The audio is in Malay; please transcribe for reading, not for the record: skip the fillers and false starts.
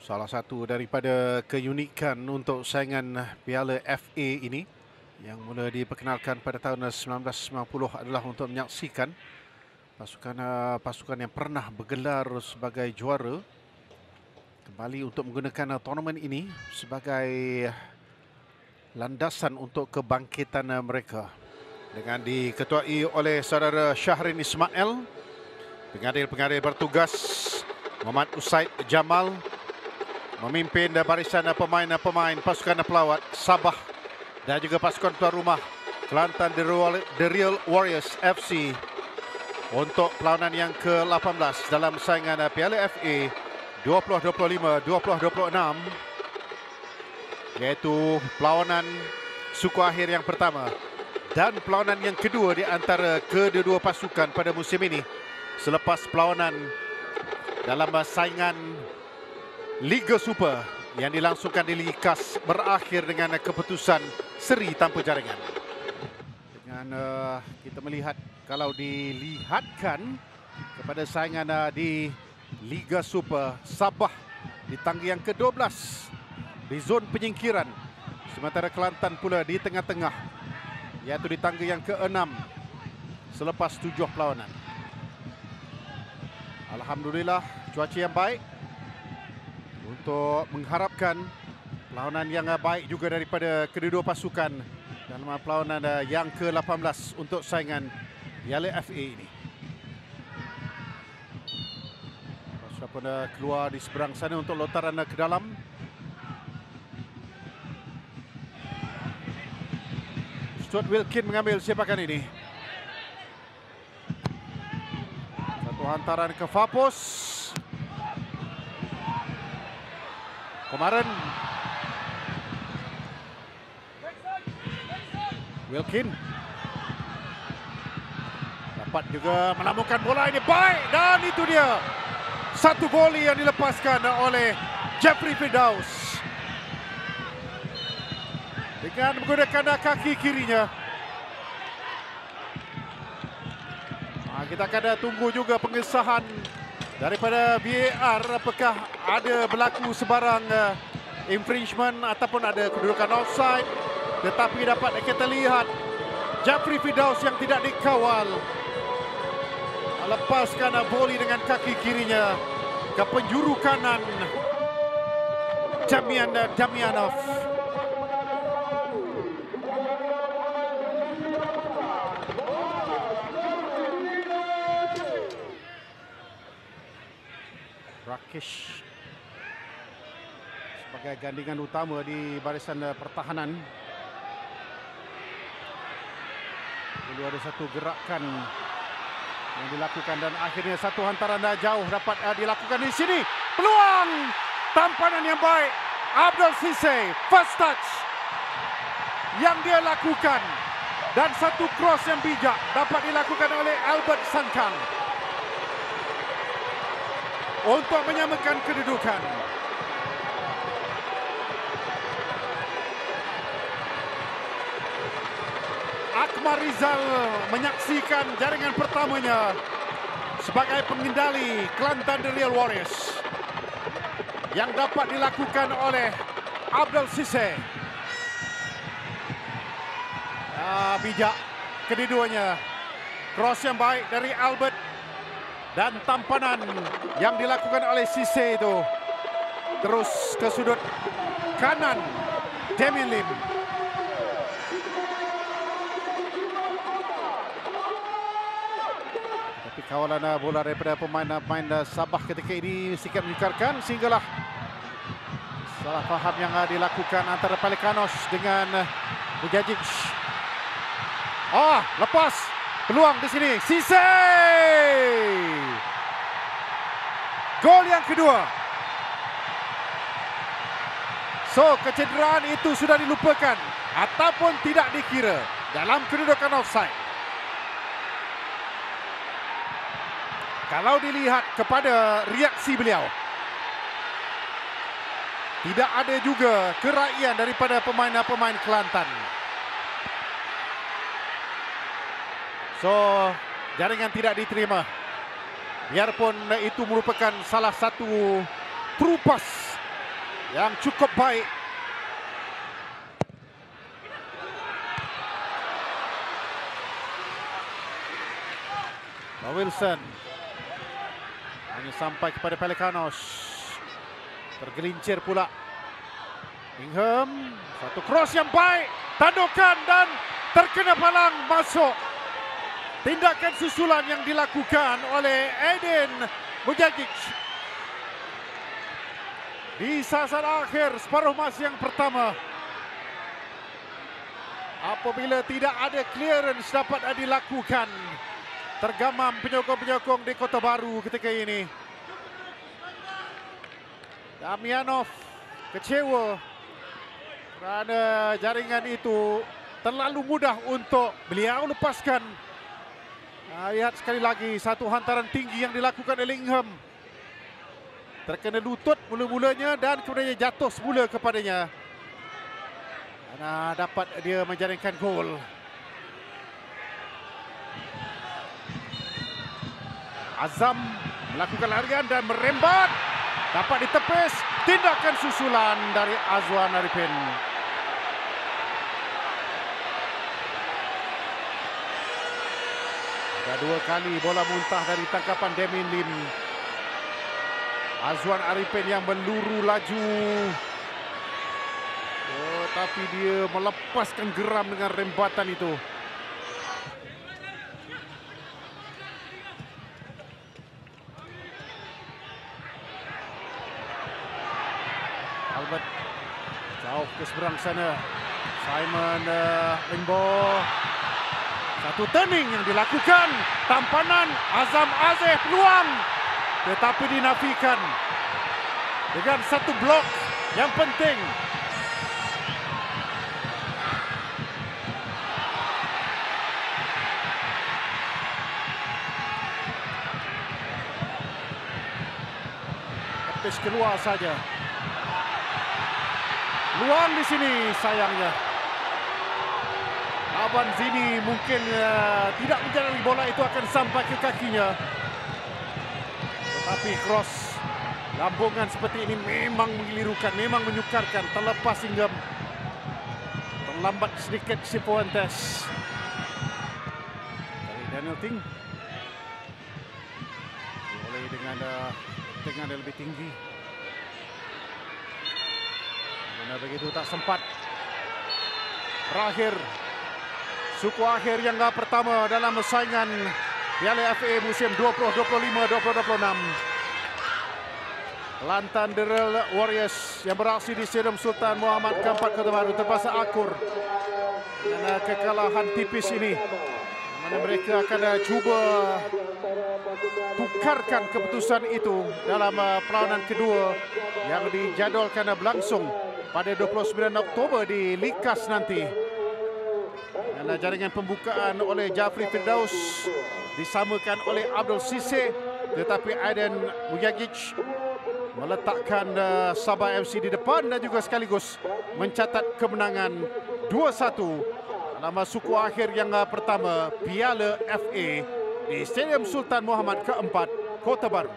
Salah satu daripada keunikan untuk saingan Piala FA ini yang mula diperkenalkan pada tahun 1990 adalah untuk menyaksikan pasukan yang pernah bergelar sebagai juara kembali untuk menggunakan tournament ini sebagai landasan untuk kebangkitan mereka, dengan diketuai oleh saudara Syahrin Ismail, pengadil-pengadil bertugas Muhammad Usaid Jamal, memimpin barisan pemain-pemain pasukan pelawat Sabah dan juga pasukan tuan rumah Kelantan The Real Warriors FC untuk perlawanan yang ke-18 dalam saingan Piala FA 2025-2026, iaitu perlawanan suku akhir yang pertama dan perlawanan yang kedua di antara kedua-dua pasukan pada musim ini selepas perlawanan dalam saingan Liga Super yang dilangsungkan di Ligi KAS berakhir dengan keputusan seri tanpa jaringan. Dengan kita melihat, kalau dilihatkan kepada saingan di Liga Super, Sabah di tangga yang ke-12 di zon penyingkiran, sementara Kelantan pula di tengah-tengah, iaitu di tangga yang ke-6 selepas 7 perlawanan. Alhamdulillah, cuaca yang baik untuk mengharapkan perlawanan yang baik juga daripada kedua-dua pasukan dalam perlawanan yang ke-18 untuk saingan Piala FA ini. Pasukan pun keluar di seberang sana untuk lontaran ke dalam. Stuart Wilkin mengambil sepakan ini. Satu hantaran ke Fapos. Kemarin Wilkin dapat juga menamukan bola ini baik, dan itu dia satu volley yang dilepaskan oleh Jeffrey Firdaus dengan menggunakan kaki kirinya. Kita akan tunggu juga pengesahan daripada VAR, apakah ada berlaku sebarang infringement ataupun ada kedudukan offside. Tetapi dapat kita lihat Jeffrey Firdaus yang tidak dikawal lepaskan volley dengan kaki kirinya ke penjuru kanan Damian Damianov. Rakesh sebagai gandingan utama di barisan pertahanan. Dulu ada satu gerakan yang dilakukan dan akhirnya satu hantaran jauh dapat dilakukan di sini. Peluang, tampanan yang baik Abdul Sise, first touch yang dia lakukan, dan satu cross yang bijak dapat dilakukan oleh Albert Sankang untuk menyamakan kedudukan. Akmal Rizal menyaksikan jaringan pertamanya sebagai pengendali Kelantan The Real Warriors yang dapat dilakukan oleh Abdul Sise. Bijak kedua-duanya, cross yang baik dari Albert dan tampanan yang dilakukan oleh Sise itu terus ke sudut kanan Damian Lim. Tapi kawalan bola daripada pemain Sabah ketika ini sikap menyukarkan, sehinggalah salah faham yang dilakukan antara Pelikanos dengan Bujajic. Lepas peluang di sini, Sise. Gol yang kedua. So, kecederaan itu sudah dilupakan ataupun tidak dikira dalam kedudukan offside. Kalau dilihat kepada reaksi beliau, tidak ada juga kerakyatan daripada pemain-pemain Kelantan. So, jaringan tidak diterima. Biarpun itu merupakan salah satu true pass yang cukup baik. Wilson hanya sampai kepada Pelicanos. Tergelincir pula Ingham. Satu cross yang baik, tandukan dan terkena palang masuk. Tindakan susulan yang dilakukan oleh Aiden Mujagic di saat akhir separuh masa yang pertama. Apabila tidak ada clearance dapat dilakukan, tergamam penyokong-penyokong di Kota Baru ketika ini. Damianov kecewa kerana jaringan itu terlalu mudah untuk beliau lepaskan. Lihat sekali lagi satu hantaran tinggi yang dilakukan oleh Ingham. Terkena lutut mula-mulanya dan kemudian jatuh semula kepadanya. Dan dapat dia menjaringkan gol. Azam melakukan larian dan merembat. Dapat ditepis. Tindakan susulan dari Azwan Arifin. Ada dua kali bola muntah dari tangkapan Damien Lim. Azwan Arifin yang meluru laju. Tapi dia melepaskan geram dengan rembatan itu. Albert jauh ke seberang sana. Simon Limbo. Satu turning yang dilakukan. Tampanan Azam Azeh peluang. Tetapi dinafikan. Dengan satu blok yang penting. Tepis keluar saja. Luang di sini sayangnya. Aban Zini mungkin tidak menjalani bola itu akan sampai ke kakinya. Tetapi cross lambungan seperti ini memang menggelirukan, memang menyukarkan. Terlepas Ingham. Terlambat sedikit si Fuentes. Dari Daniel Ting. Boleh dengan yang lebih tinggi. Begitu tak sempat. Terakhir suku akhir yang pertama dalam saingan Piala FA musim 2025-2026. Kelantan Derel Warriors yang beraksi di Stadium Sultan Muhammad keempat Kota Baru terpaksa akur dengan kekalahan tipis ini. Mana mereka akan cuba tukarkan keputusan itu dalam perlawanan kedua yang dijadualkan berlangsung pada 29 Oktober di Likas nanti. Dan jaringan pembukaan oleh Jafri Firdaus disamakan oleh Abdul Sise, tetapi Aiden Mujagic meletakkan Sabah FC di depan dan juga sekaligus mencatat kemenangan 2-1 dalam suku akhir yang pertama Piala FA di Stadium Sultan Muhammad keempat Kota Baru.